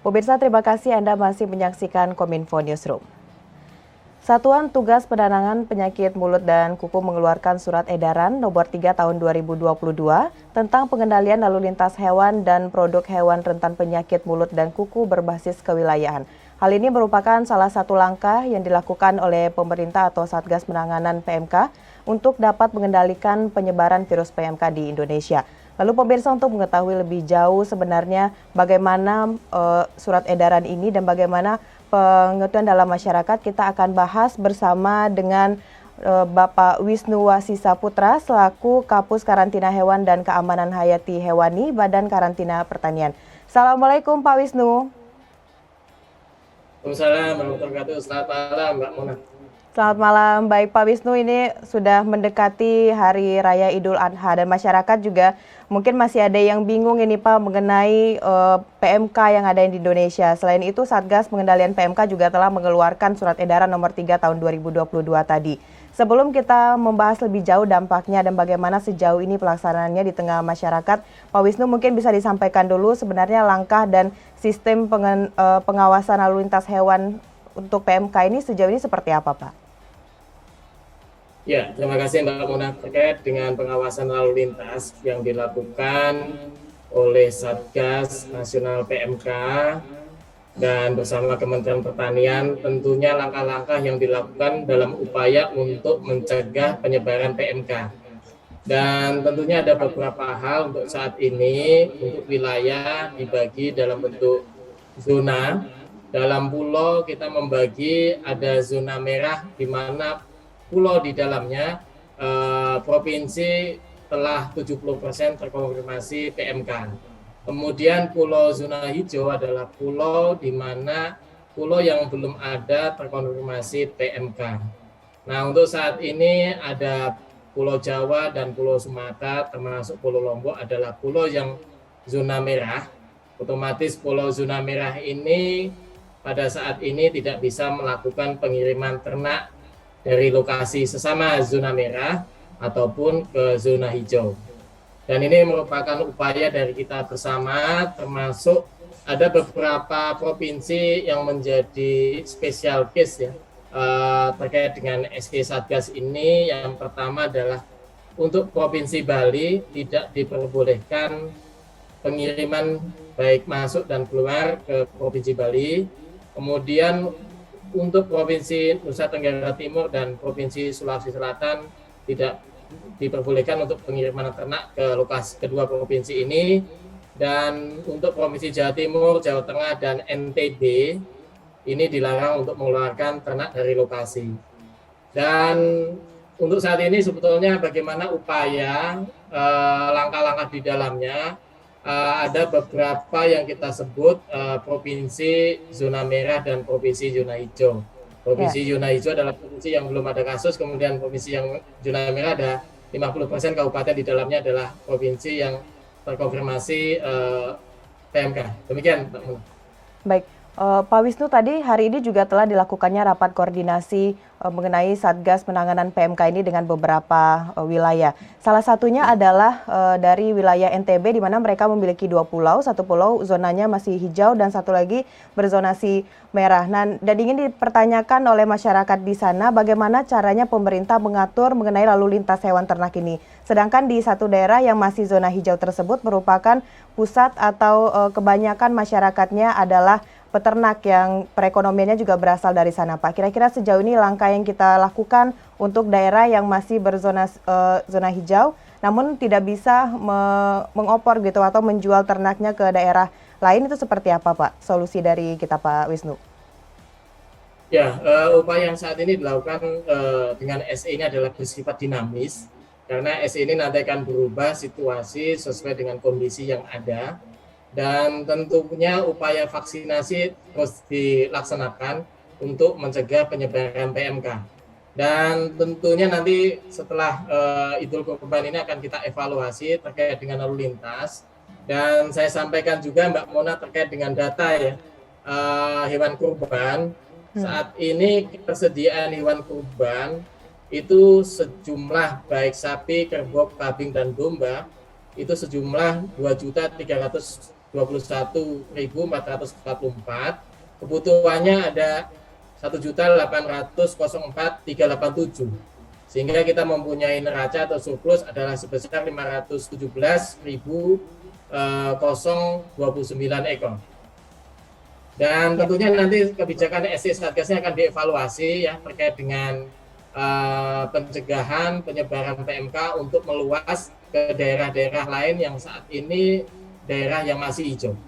Pemirsa, terima kasih Anda masih menyaksikan Kominfo Newsroom. Satuan Tugas Penanganan Penyakit Mulut dan Kuku mengeluarkan surat edaran nomor 3 tahun 2022 tentang pengendalian lalu lintas hewan dan produk hewan rentan penyakit mulut dan kuku berbasis kewilayahan. Hal ini merupakan salah satu langkah yang dilakukan oleh pemerintah atau Satgas Penanganan PMK untuk dapat mengendalikan penyebaran virus PMK di Indonesia. Lalu pemirsa, untuk mengetahui lebih jauh sebenarnya bagaimana surat edaran ini dan bagaimana pengetahuan dalam masyarakat, kita akan bahas bersama dengan Bapak Wisnu Wasisa Putra selaku Kapus Karantina Hewan dan Keamanan Hayati Hewani Badan Karantina Pertanian. Assalamualaikum Pak Wisnu. Waalaikumsalam warahmatullahi wabarakatuh. Selamat malam Mbak Mona. Selamat malam. Baik Pak Wisnu, ini sudah mendekati Hari Raya Idul Adha dan masyarakat juga mungkin masih ada yang bingung ini Pak mengenai PMK yang ada di Indonesia. Selain itu, Satgas Pengendalian PMK juga telah mengeluarkan surat edaran nomor 3 tahun 2022 tadi. Sebelum kita membahas lebih jauh dampaknya dan bagaimana sejauh ini pelaksanaannya di tengah masyarakat, Pak Wisnu mungkin bisa disampaikan dulu sebenarnya langkah dan sistem pengawasan lalu lintas hewan untuk PMK ini sejauh ini seperti apa Pak? Ya, terima kasih Mbak Mona. Terkait dengan pengawasan lalu lintas yang dilakukan oleh Satgas Nasional PMK dan bersama Kementerian Pertanian, tentunya langkah-langkah yang dilakukan dalam upaya untuk mencegah penyebaran PMK. Dan tentunya ada beberapa hal untuk saat ini, untuk wilayah dibagi dalam bentuk zona. Dalam pulau kita membagi ada zona merah di mana pulau di dalamnya provinsi telah 70% terkonfirmasi PMK. Kemudian pulau zona hijau adalah pulau di mana pulau yang belum ada terkonfirmasi PMK. Nah, untuk saat ini ada Pulau Jawa dan Pulau Sumatera termasuk Pulau Lombok adalah pulau yang zona merah. Otomatis pulau zona merah ini pada saat ini tidak bisa melakukan pengiriman ternak dari lokasi sesama zona merah ataupun ke zona hijau. Dan ini merupakan upaya dari kita bersama, termasuk ada beberapa provinsi yang menjadi special case ya terkait dengan SK Satgas ini. Yang pertama adalah untuk Provinsi Bali tidak diperbolehkan pengiriman baik masuk dan keluar ke Provinsi Bali. Kemudian untuk Provinsi Nusa Tenggara Timur dan Provinsi Sulawesi Selatan tidak diperbolehkan untuk pengiriman ternak ke lokasi kedua provinsi ini. Dan untuk Provinsi Jawa Timur, Jawa Tengah, dan NTB ini dilarang untuk mengeluarkan ternak dari lokasi. Dan untuk saat ini sebetulnya bagaimana upaya langkah-langkah di dalamnya, ada beberapa yang kita sebut provinsi zona merah dan provinsi zona hijau. Provinsi zona hijau adalah provinsi yang belum ada kasus, kemudian provinsi yang zona merah ada 50% kabupaten di dalamnya adalah provinsi yang terkonfirmasi PMK. Demikian, Mbak Muna. Baik. Pak Wisnu, tadi hari ini juga telah dilakukannya rapat koordinasi mengenai Satgas Penanganan PMK ini dengan beberapa wilayah. Salah satunya adalah dari wilayah NTB, di mana mereka memiliki 2 pulau, satu pulau zonanya masih hijau dan satu lagi berzonasi merah. Nah, dan ingin dipertanyakan oleh masyarakat di sana bagaimana caranya pemerintah mengatur mengenai lalu lintas hewan ternak ini. Sedangkan di satu daerah yang masih zona hijau tersebut merupakan pusat atau kebanyakan masyarakatnya adalah peternak yang perekonomiannya juga berasal dari sana, Pak. Kira-kira sejauh ini langkah yang kita lakukan untuk daerah yang masih berzona zona hijau, namun tidak bisa mengopor gitu atau menjual ternaknya ke daerah lain, itu seperti apa, Pak? Solusi dari kita, Pak Wisnu? Ya, upaya yang saat ini dilakukan dengan SE ini adalah bersifat dinamis, karena SE ini nanti akan berubah situasi sesuai dengan kondisi yang ada. Dan tentunya upaya vaksinasi terus dilaksanakan untuk mencegah penyebaran PMK. Dan tentunya nanti setelah Idul Kurban ini akan kita evaluasi terkait dengan lalu lintas. Dan saya sampaikan juga Mbak Mona terkait dengan data ya, hewan kurban. Saat ini ketersediaan hewan kurban itu sejumlah baik sapi, kerbau, kambing, dan domba itu sejumlah 2.320.000 21.444, kebutuhannya ada 1.804.387, sehingga kita mempunyai neraca atau surplus adalah sebesar 517.029 ekor. Dan tentunya nanti kebijakan SC Satgasnya akan dievaluasi ya terkait dengan pencegahan penyebaran PMK untuk meluas ke daerah-daerah lain yang saat ini daerah yang masih hijau.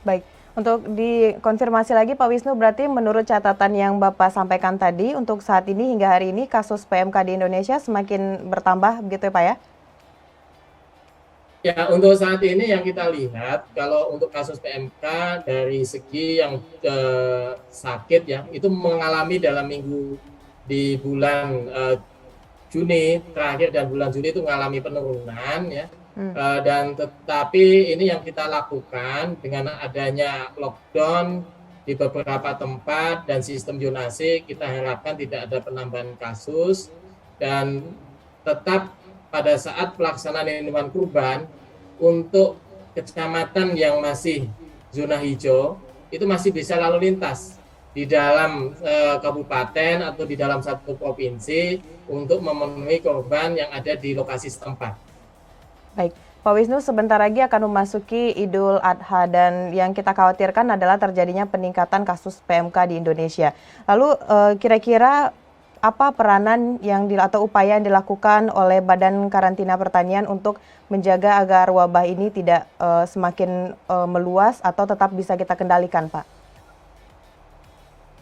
Baik, untuk dikonfirmasi lagi Pak Wisnu, berarti menurut catatan yang Bapak sampaikan tadi, untuk saat ini hingga hari ini kasus PMK di Indonesia semakin bertambah begitu ya Pak ya? Ya, untuk saat ini yang kita lihat, kalau untuk kasus PMK dari segi yang sakit ya, itu mengalami dalam minggu di bulan Juni terakhir dan bulan Juli itu mengalami penurunan ya. Dan tetapi ini yang kita lakukan dengan adanya lockdown di beberapa tempat dan sistem zonasi, kita harapkan tidak ada penambahan kasus, dan tetap pada saat pelaksanaan hewan kurban untuk kecamatan yang masih zona hijau itu masih bisa lalu lintas di dalam kabupaten atau di dalam satu provinsi untuk memenuhi korban yang ada di lokasi setempat. Baik, Pak Wisnu, sebentar lagi akan memasuki Idul Adha dan yang kita khawatirkan adalah terjadinya peningkatan kasus PMK di Indonesia. Lalu kira-kira apa peranan atau upaya yang dilakukan oleh Badan Karantina Pertanian untuk menjaga agar wabah ini tidak semakin meluas atau tetap bisa kita kendalikan, Pak?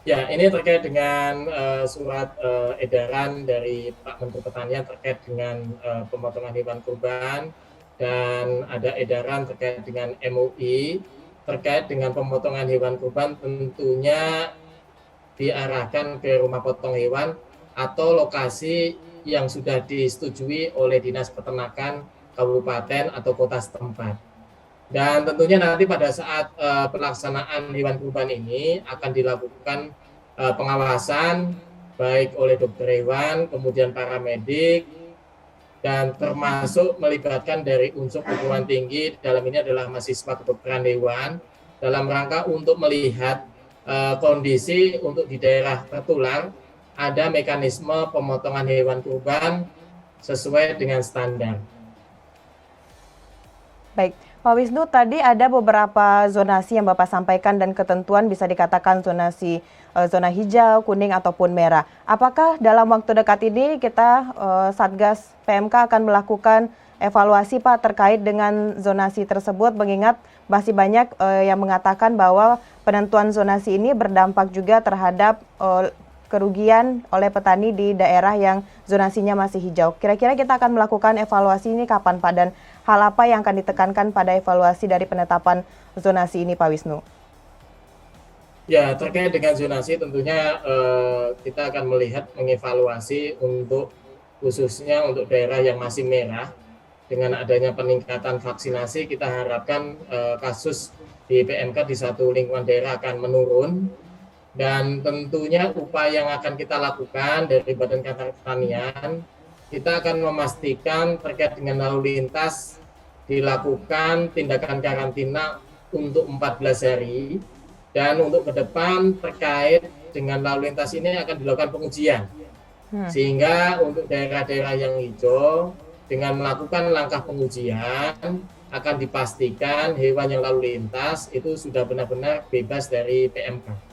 Ya, ini terkait dengan surat edaran dari Pak Menteri Pertanian terkait dengan pemotongan hewan kurban, dan ada edaran terkait dengan MUI terkait dengan pemotongan hewan kurban, tentunya diarahkan ke rumah potong hewan atau lokasi yang sudah disetujui oleh Dinas Peternakan Kabupaten atau kota setempat. Dan tentunya nanti pada saat pelaksanaan hewan kurban ini akan dilakukan pengawasan baik oleh dokter hewan, kemudian para medik, dan termasuk melibatkan dari unsur perguruan tinggi, dalam ini adalah mahasiswa kedokteran hewan, dalam rangka untuk melihat kondisi untuk di daerah tertular ada mekanisme pemotongan hewan kurban sesuai dengan standar. Baik, Pak Wisnu, tadi ada beberapa zonasi yang Bapak sampaikan dan ketentuan bisa dikatakan zonasi zona hijau, kuning, ataupun merah. Apakah dalam waktu dekat ini kita Satgas PMK akan melakukan evaluasi Pak terkait dengan zonasi tersebut, mengingat masih banyak yang mengatakan bahwa penentuan zonasi ini berdampak juga terhadap kerugian oleh petani di daerah yang zonasinya masih hijau. Kira-kira kita akan melakukan evaluasi ini kapan Pak, dan hal apa yang akan ditekankan pada evaluasi dari penetapan zonasi ini Pak Wisnu? Ya, terkait dengan zonasi tentunya kita akan melihat, mengevaluasi untuk khususnya untuk daerah yang masih merah. Dengan adanya peningkatan vaksinasi, kita harapkan kasus di PMK di satu lingkungan daerah akan menurun. Dan tentunya upaya yang akan kita lakukan dari Badan Karantina Pertanian, kita akan memastikan terkait dengan lalu lintas dilakukan tindakan karantina untuk 14 hari, dan untuk ke depan terkait dengan lalu lintas ini akan dilakukan pengujian. Sehingga untuk daerah-daerah yang hijau dengan melakukan langkah pengujian akan dipastikan hewan yang lalu lintas itu sudah benar-benar bebas dari PMK.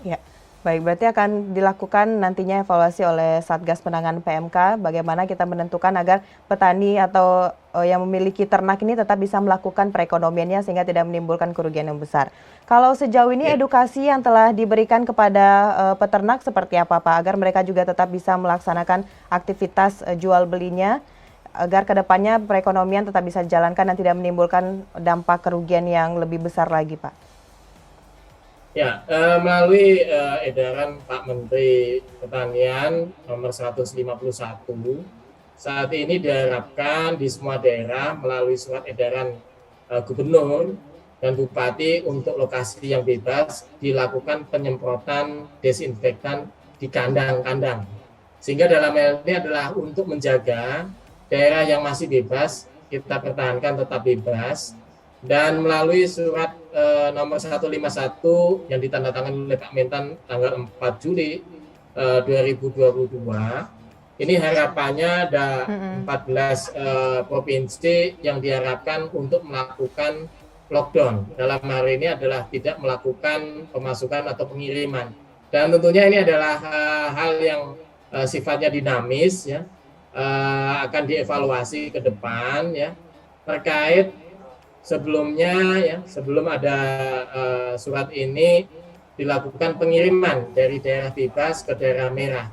Ya, baik, berarti akan dilakukan nantinya evaluasi oleh Satgas Penanganan PMK, bagaimana kita menentukan agar petani atau yang memiliki ternak ini tetap bisa melakukan perekonomiannya sehingga tidak menimbulkan kerugian yang besar. Kalau sejauh ini edukasi yang telah diberikan kepada peternak seperti apa Pak, agar mereka juga tetap bisa melaksanakan aktivitas jual belinya, agar kedepannya perekonomian tetap bisa dijalankan dan tidak menimbulkan dampak kerugian yang lebih besar lagi Pak? Ya, melalui edaran Pak Menteri Pertanian nomor 151, saat ini diharapkan di semua daerah melalui surat edaran gubernur dan bupati untuk lokasi yang bebas dilakukan penyemprotan desinfektan di kandang-kandang. Sehingga dalam hal ini adalah untuk menjaga daerah yang masih bebas, kita pertahankan tetap bebas, dan melalui surat nomor 151 yang ditandatangani oleh Pak Mentan tanggal 4 Juli 2022, ini harapannya ada 14 provinsi yang diharapkan untuk melakukan lockdown. Dalam hal ini adalah tidak melakukan pemasukan atau pengiriman. Dan tentunya ini adalah hal yang sifatnya dinamis, ya, akan dievaluasi ke depan, ya, terkait sebelumnya, ya, sebelum ada surat ini dilakukan pengiriman dari daerah bebas ke daerah merah.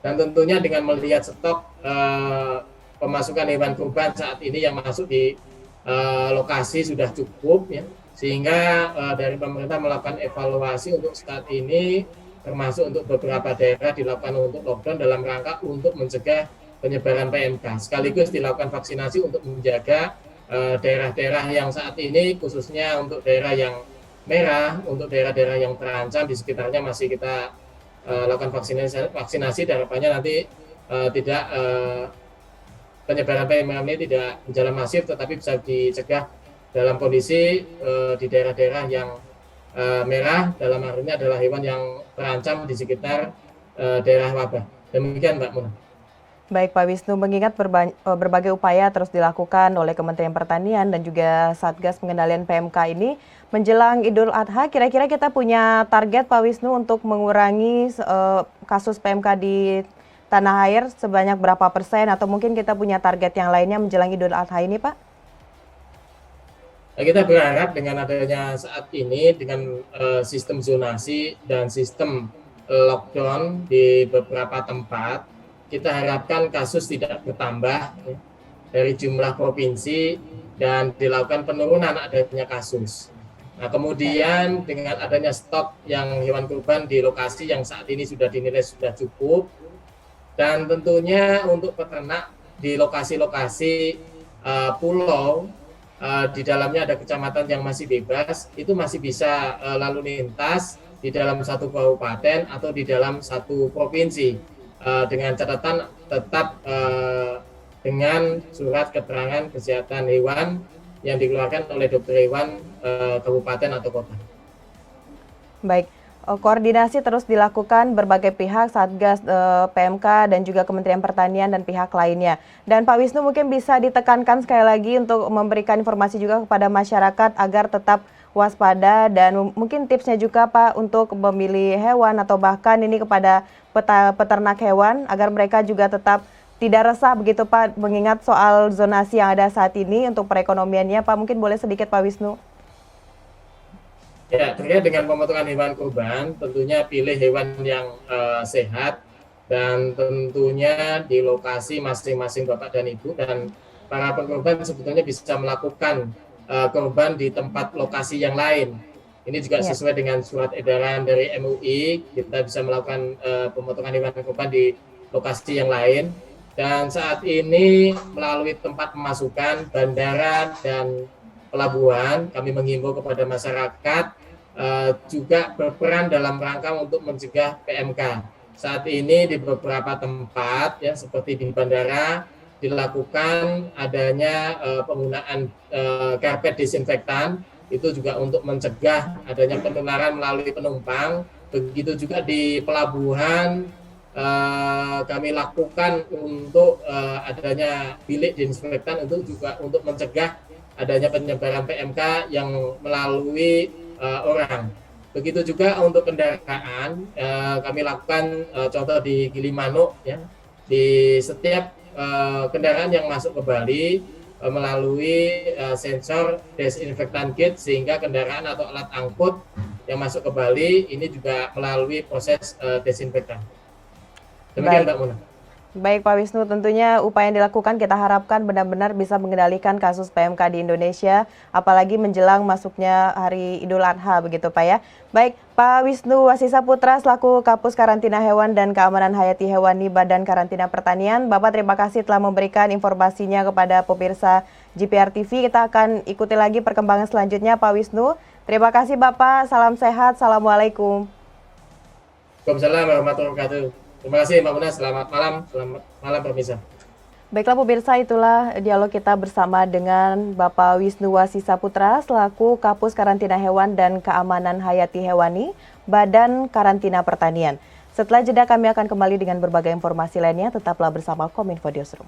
Dan tentunya dengan melihat stok pemasukan hewan kurban saat ini yang masuk di lokasi sudah cukup, ya, sehingga dari pemerintah melakukan evaluasi untuk saat ini, termasuk untuk beberapa daerah dilakukan untuk lockdown dalam rangka untuk mencegah penyebaran PMK. Sekaligus dilakukan vaksinasi untuk menjaga daerah-daerah yang saat ini, khususnya untuk daerah yang merah, untuk daerah-daerah yang terancam di sekitarnya masih kita lakukan vaksinasi dan harapannya nanti tidak penyebaran PMK ini tidak berjalan masif, tetapi bisa dicegah dalam kondisi di daerah-daerah yang merah, dalam hal ini adalah hewan yang terancam di sekitar daerah wabah. Demikian Mbak Muna. Baik Pak Wisnu, mengingat berbagai upaya terus dilakukan oleh Kementerian Pertanian dan juga Satgas Pengendalian PMK ini menjelang Idul Adha, kira-kira kita punya target Pak Wisnu untuk mengurangi kasus PMK di tanah air sebanyak berapa persen, atau mungkin kita punya target yang lainnya menjelang Idul Adha ini Pak? Kita berharap dengan adanya saat ini, dengan sistem zonasi dan sistem lockdown di beberapa tempat, kita harapkan kasus tidak bertambah, ya, dari jumlah provinsi dan dilakukan penurunan adanya kasus. Nah, kemudian dengan adanya stok yang hewan kurban di lokasi yang saat ini sudah dinilai sudah cukup, dan tentunya untuk peternak di lokasi-lokasi pulau, di dalamnya ada kecamatan yang masih bebas, itu masih bisa lalu lintas di dalam satu kabupaten atau di dalam satu provinsi, dengan catatan tetap dengan surat keterangan kesehatan hewan yang dikeluarkan oleh dokter hewan kabupaten atau kota. Baik, koordinasi terus dilakukan berbagai pihak, Satgas, PMK, dan juga Kementerian Pertanian dan pihak lainnya. Dan Pak Wisnu mungkin bisa ditekankan sekali lagi untuk memberikan informasi juga kepada masyarakat agar tetap waspada, dan mungkin tipsnya juga Pak untuk memilih hewan atau bahkan ini kepada peternak hewan agar mereka juga tetap tidak resah begitu Pak, mengingat soal zonasi yang ada saat ini untuk perekonomiannya. Pak, mungkin boleh sedikit Pak Wisnu. Ya, terkait dengan pemotongan hewan kurban, tentunya pilih hewan yang sehat, dan tentunya di lokasi masing-masing Bapak dan Ibu, dan para pengkorban sebetulnya bisa melakukan korban di tempat lokasi yang lain. Ini juga sesuai dengan surat edaran dari MUI, kita bisa melakukan pemotongan hewan kurban di lokasi yang lain. Dan saat ini melalui tempat pemasukan, bandara, dan pelabuhan, kami menghimbau kepada masyarakat juga berperan dalam rangka untuk mencegah PMK. Saat ini di beberapa tempat, ya, seperti di bandara, dilakukan adanya penggunaan karpet disinfektan, itu juga untuk mencegah adanya penularan melalui penumpang. Begitu juga di pelabuhan, kami lakukan untuk adanya bilik disinfektan, itu juga untuk mencegah adanya penyebaran PMK yang melalui orang. Begitu juga untuk kendaraan, kami lakukan contoh di Gilimanuk, ya, di setiap kendaraan yang masuk ke Bali melalui sensor desinfektan kit, sehingga kendaraan atau alat angkut yang masuk ke Bali ini juga melalui proses desinfektan. Demikian Mbak Muna. Baik Pak Wisnu, tentunya upaya yang dilakukan kita harapkan benar-benar bisa mengendalikan kasus PMK di Indonesia, apalagi menjelang masuknya hari Idul Adha begitu Pak ya. Baik, Pak Wisnu Wasisa Putra selaku Kapus Karantina Hewan dan Keamanan Hayati Hewani Badan Karantina Pertanian, Bapak terima kasih telah memberikan informasinya kepada pemirsa JPR TV. Kita akan ikuti lagi perkembangan selanjutnya Pak Wisnu. Terima kasih Bapak, salam sehat, Assalamualaikum. Waalaikumsalam warahmatullahi wabarakatuh. Terima kasih Mbak Muna, selamat malam pemirsa. Baiklah pemirsa, itulah dialog kita bersama dengan Bapak Wisnu Wasisa Putra selaku Kapus Karantina Hewan dan Keamanan Hayati Hewani, Badan Karantina Pertanian. Setelah jeda kami akan kembali dengan berbagai informasi lainnya, tetaplah bersama Kominfo Newsroom.